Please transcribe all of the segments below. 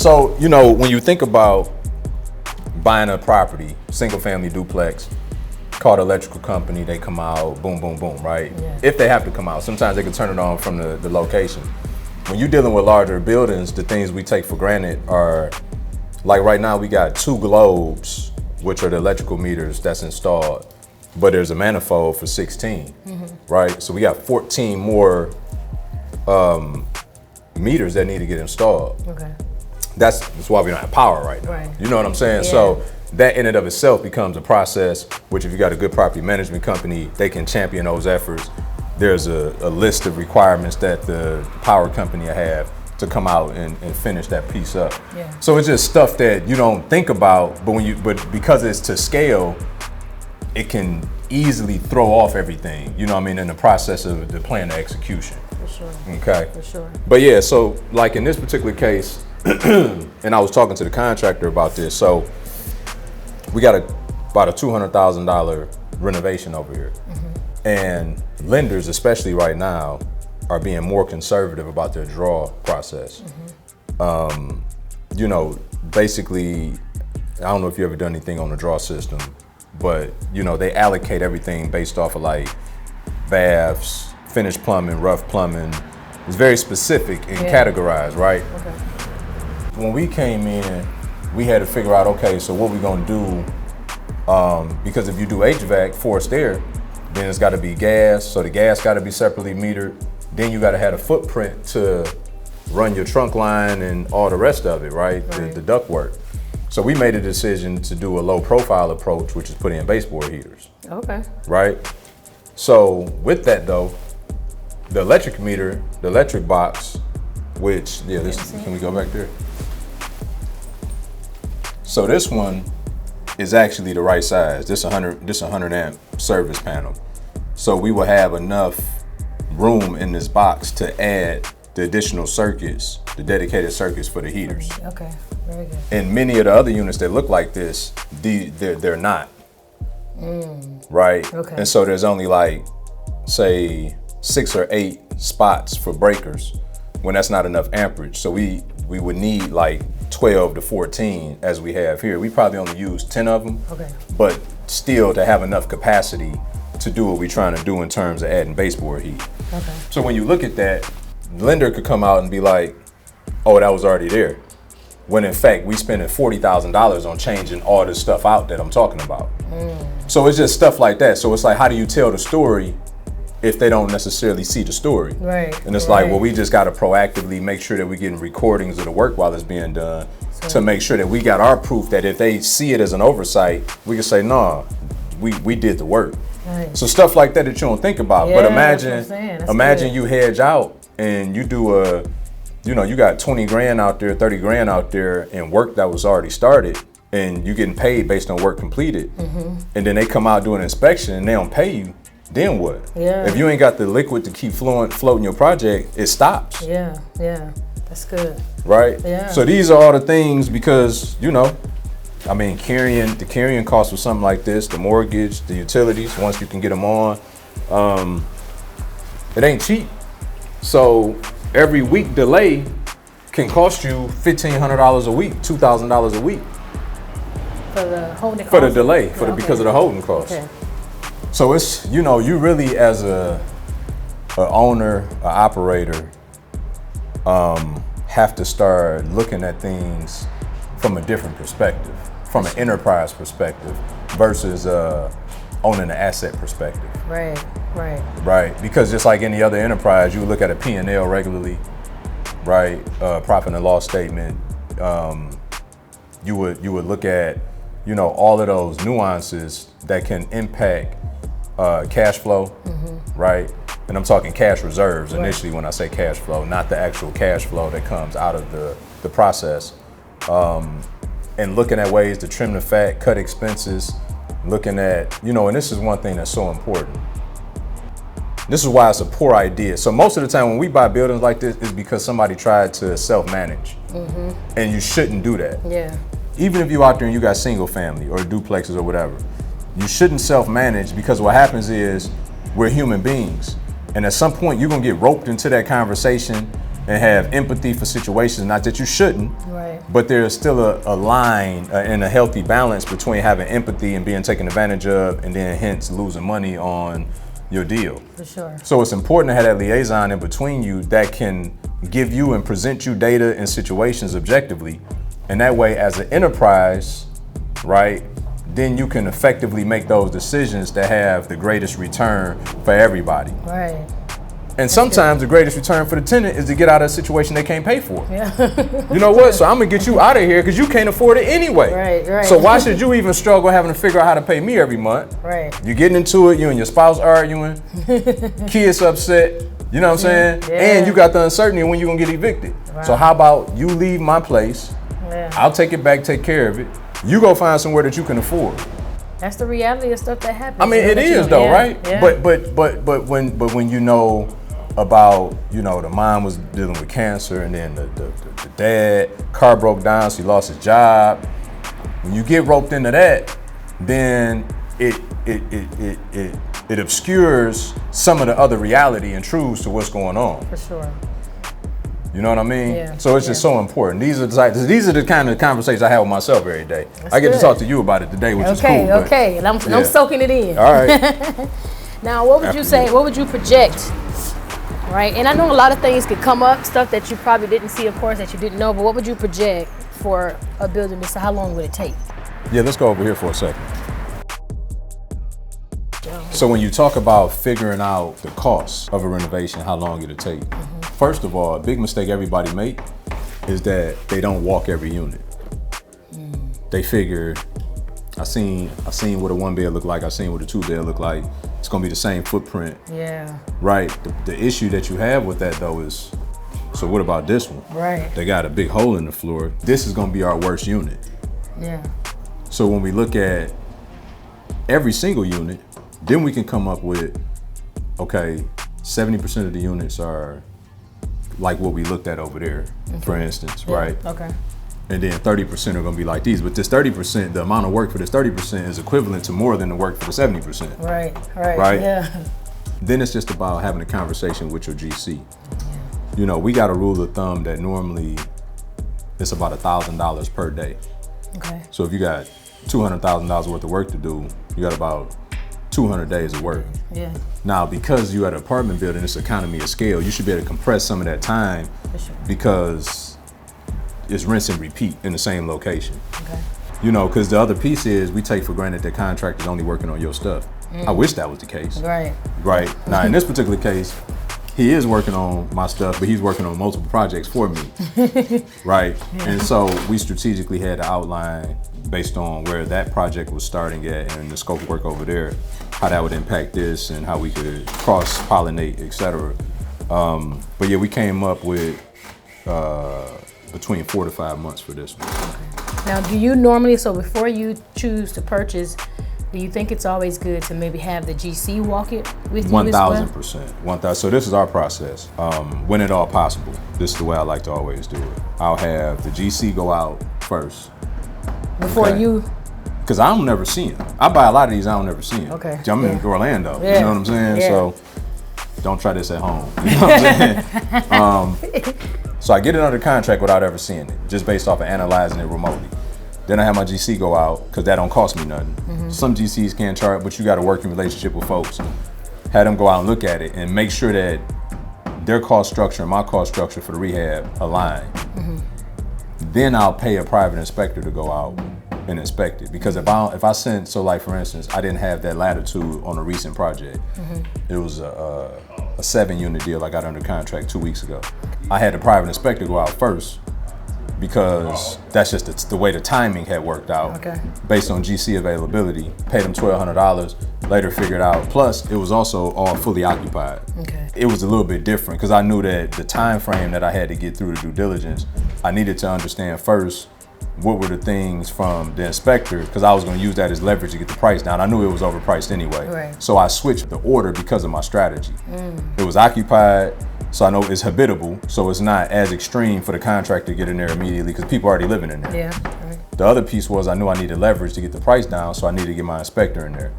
So, when you think about buying a property, single family duplex, call the electrical company, they come out, boom, boom, boom, right? Yeah. If they have to come out, sometimes they can turn it on from the location. When you're dealing with larger buildings, the things we take for granted are, like right now we got 2 globes, which are the electrical meters that's installed, but there's a manifold for 16, right? So we got 14 more meters that need to get installed. Okay. That's why we don't have power right now. Right. You know what I'm saying? Yeah. So that in and of itself becomes a process, which if you got a good property management company, they can champion those efforts. There's a list of requirements that the power company will have to come out and finish that piece up. Yeah. So it's just stuff that you don't think about, but because it's to scale, it can easily throw off everything, in the process of the plan to execution. For sure. Okay. For sure. But yeah, so like in this particular case, and I was talking to the contractor about this, so we got about a $200,000 renovation over here. And lenders, especially right now, are being more conservative about their draw process. Basically, I don't know if you ever done anything on the draw system, but they allocate everything based off of like baths, finished plumbing, rough plumbing. It's very specific and categorized, right? Okay. When we came in, we had to figure out, okay, so what we gonna do, because if you do HVAC, forced air, then it's gotta be gas, so the gas gotta be separately metered. Then you gotta have a footprint to run your trunk line and all the rest of it, right? The duct work. So we made a decision to do a low profile approach, which is put in baseboard heaters. Okay. Right? So with that though, the electric meter, the electric box, which, can we go back there? So this one is actually the right size. This 100 amp service panel. So we will have enough room in this box to add the additional circuits, the dedicated circuits for the heaters. Okay, very good. And many of the other units that look like this, they're not. Right? Okay. And so there's only like, say, 6 or 8 spots for breakers when that's not enough amperage. So we would need like 12 to 14 as we have here. We probably only use 10 of them, but still to have enough capacity to do what we're trying to do in terms of adding baseboard heat. Okay. So when you look at that, the lender could come out and be like, oh, that was already there. When in fact, we spending $40,000 on changing all this stuff out that I'm talking about. So it's just stuff like that. So it's like, how do you tell the story if they don't necessarily see the story? Right. And it's like, well, we just got to proactively make sure that we're getting recordings of the work while it's being done to make sure that we got our proof that if they see it as an oversight, we can say, nah, we did the work. Right. So stuff like that you don't think about. Yeah, but that's what I'm saying. imagine good. You hedge out and you do you got 20 grand out there, 30 grand out there and work that was already started and you getting paid based on work completed. And then they come out doing an inspection and they don't pay you. Then what? Yeah. If you ain't got the liquid to keep floating your project, it stops. Yeah, that's good. Right? Yeah. So these are all the things because, the carrying cost for something like this, the mortgage, the utilities, once you can get them on, it ain't cheap. So every week delay can cost you $1,500 a week, $2,000 a week. For the holding cost? For the delay, because of the holding cost. Okay. So it's, you really as a owner, an operator, have to start looking at things from a different perspective, from an enterprise perspective versus owning an asset perspective. Right, because just like any other enterprise, you look at a P&L regularly, right? Profit and loss statement. You would look at, all of those nuances that can impact cash flow, right? And I'm talking cash reserves initially when I say cash flow, not the actual cash flow that comes out of the process. And looking at ways to trim the fat, cut expenses, looking at, and this is one thing that's so important. This is why it's a poor idea. So most of the time when we buy buildings like this, it's because somebody tried to self-manage. And you shouldn't do that. Yeah. Even if you're out there and you got single family or duplexes or whatever, you shouldn't self-manage because what happens is we're human beings. And at some point you're gonna get roped into that conversation and have empathy for situations, not that you shouldn't, right. but there's still a line and a healthy balance between having empathy and being taken advantage of, and then hence losing money on your deal. For sure. So it's important to have that liaison in between you that can give you and present you data and situations objectively. And that way, as an enterprise, right, then you can effectively make those decisions that have the greatest return for everybody. Right. And sometimes the greatest return for the tenant is to get out of a situation they can't pay for. Yeah. You know what? So I'm gonna get you out of here because you can't afford it anyway. Right. So why should you even struggle having to figure out how to pay me every month? Right. You're getting into it, you and your spouse arguing, kids upset, you know what I'm saying? Yeah. And you got the uncertainty when you're gonna get evicted. Wow. So how about you leave my place, I'll take it back, take care of it. You go find somewhere that you can afford. That's the reality of stuff that happens. I mean, it is though, right? Yeah. But when you know about, you know, the mom was dealing with cancer, and then the dad, car broke down, so he lost his job. When you get roped into that, then it obscures some of the other reality and truths to what's going on. For sure. You know what I mean? Yeah. So it's just so important. These are the kind of conversations I have with myself every day. That's I get good. to talk to you about it today, which is cool. Okay. And I'm soaking it in. All right. Now, what would you say? What would you project? Right, and I know a lot of things could come up, stuff that you probably didn't see, of course, that you didn't know. But what would you project for a building this? How long would it take? Yeah, let's go over here for a second. So when you talk about figuring out the cost of a renovation, how long it'll take, first of all, a big mistake everybody make is that they don't walk every unit. They figure, I seen what a 1-bed look like, I seen what a 2-bed look like. It's gonna be the same footprint. Yeah. Right. The issue that you have with that though is, so what about this one? Right. They got a big hole in the floor. This is gonna be our worst unit. Yeah. So when we look at every single unit, then we can come up with, okay, 70% of the units are like what we looked at over there, for instance, right? Okay. And then 30% are gonna be like these. But this 30%, the amount of work for this 30% is equivalent to more than the work for the 70%. Right. Yeah. Then it's just about having a conversation with your GC. Yeah. You know, we got a rule of thumb that normally it's about $1,000 per day. Okay. So if you got $200,000 worth of work to do, you got about 200 days of work. Yeah. Now, because you're at an apartment building, it's economy of scale, you should be able to compress some of that time because it's rinse and repeat in the same location. Okay. You know, because the other piece is we take for granted that contractors only working on your stuff. I wish that was the case. Right. Now, in this particular case, he is working on my stuff, but he's working on multiple projects for me. Right. Yeah. And so we strategically had to outline based on where that project was starting at and the scope of work over there, how that would impact this and how we could cross-pollinate, et cetera. But yeah, we came up with between 4 to 5 months for this one. Okay. Now, do you normally, so before you choose to purchase, do you think it's always good to maybe have the GC walk it with you as well? 1,000%. So this is our process. When at all possible, this is the way I like to always do it. I'll have the GC go out first. Before you? Because I don't never see him. I buy a lot of these, I don't never see him. Okay. I'm in Orlando, yeah. You know what I'm saying? Yeah. So don't try this at home. You know what I'm saying? So I get it under contract without ever seeing it, just based off of analyzing it remotely. Then I have my GC go out, because that don't cost me nothing. Some GCs can't charge, but you got a working relationship with folks. Have them go out and look at it and make sure that their cost structure and my cost structure for the rehab align. Then I'll pay a private inspector to go out and inspect it. Because if I send, so like for instance, I didn't have that latitude on a recent project. It was a 7-unit deal I got under contract 2 weeks ago. I had the private inspector go out first because that's just the way the timing had worked out. Okay. Based on GC availability. Paid them $1,200, later figured out. Plus, it was also all fully occupied. Okay. It was a little bit different because I knew that the time frame that I had to get through the due diligence, I needed to understand first what were the things from the inspector, because I was going to use that as leverage to get the price down. I knew it was overpriced anyway. Right. So I switched the order because of my strategy. It was occupied, so I know it's habitable, so it's not as extreme for the contractor to get in there immediately because people are already living in there. Yeah. Right. The other piece was I knew I needed leverage to get the price down, so I needed to get my inspector in there.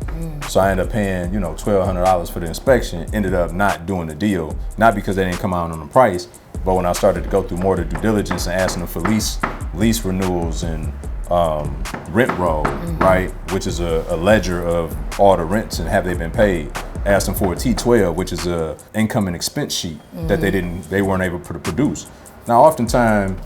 So I ended up paying, $1,200 for the inspection, ended up not doing the deal, not because they didn't come out on the price, But when I started to go through more of the due diligence and asking them for lease renewals and rent roll, right, which is a ledger of all the rents and have they been paid. Asked them for a T12, which is a income and expense sheet that they weren't able to produce. Now, oftentimes,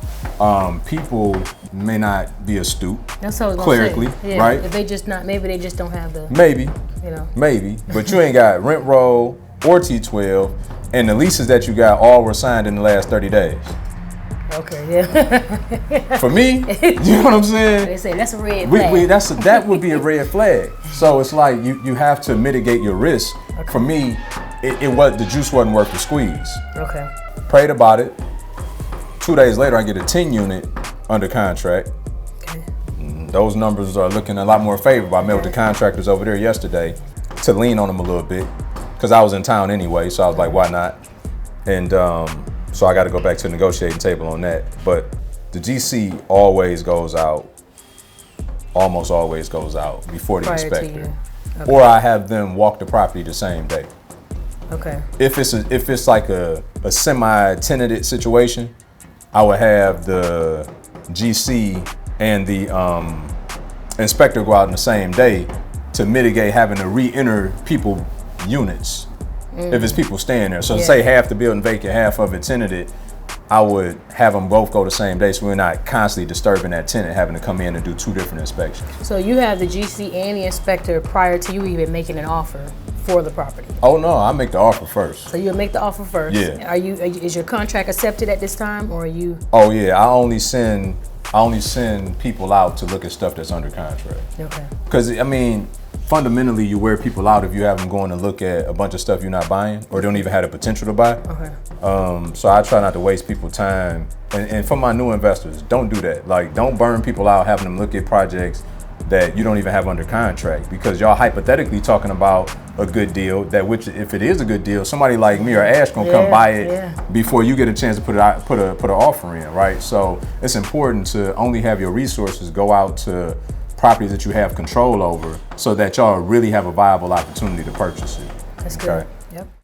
people may not be astute. That's what I was clerically, gonna say. Yeah, right? If they just not, maybe they just don't have the. Maybe. You know. Maybe, but you ain't got rent roll or T12, and the leases that you got all were signed in the last 30 days. Okay, yeah. For me, you know what I'm saying? They say that's a red flag. That would be a red flag. So it's like you have to mitigate your risk. Okay. For me, the juice wasn't worth the squeeze. Okay. Prayed about it. 2 days later, I get a 10 unit under contract. Okay. Those numbers are looking a lot more favorable. I met with the contractors over there yesterday to lean on them a little bit because I was in town anyway. So I was like, why not? And so I got to go back to the negotiating table on that. But the GC almost always goes out before the inspector. Okay. Or I have them walk the property the same day. Okay. If it's like a semi-tenanted situation, I would have the GC and the inspector go out in the same day to mitigate having to re-enter people units if it's people staying there. So say half the building vacant, half of it tenanted, I would have them both go the same day so we're not constantly disturbing that tenant having to come in and do 2 different inspections. So you have the GC and the inspector prior to you even making an offer for the property? Oh no, I make the offer first. So you'll make the offer first? Yeah. Is your contract accepted at this time, or are you? Oh yeah, I only send people out to look at stuff that's under contract. Okay. Because I mean, fundamentally, you wear people out if you have them going to look at a bunch of stuff you're not buying or don't even have the potential to buy. Okay. So I try not to waste people's time. And for my new investors, don't do that. Like, don't burn people out having them look at projects that you don't even have under contract, because y'all hypothetically talking about a good deal that, which if it is a good deal, somebody like me or Ash gonna come buy it before you get a chance to put an offer in, right? So it's important to only have your resources go out to properties that you have control over so that y'all really have a viable opportunity to purchase it. That's good. Yep.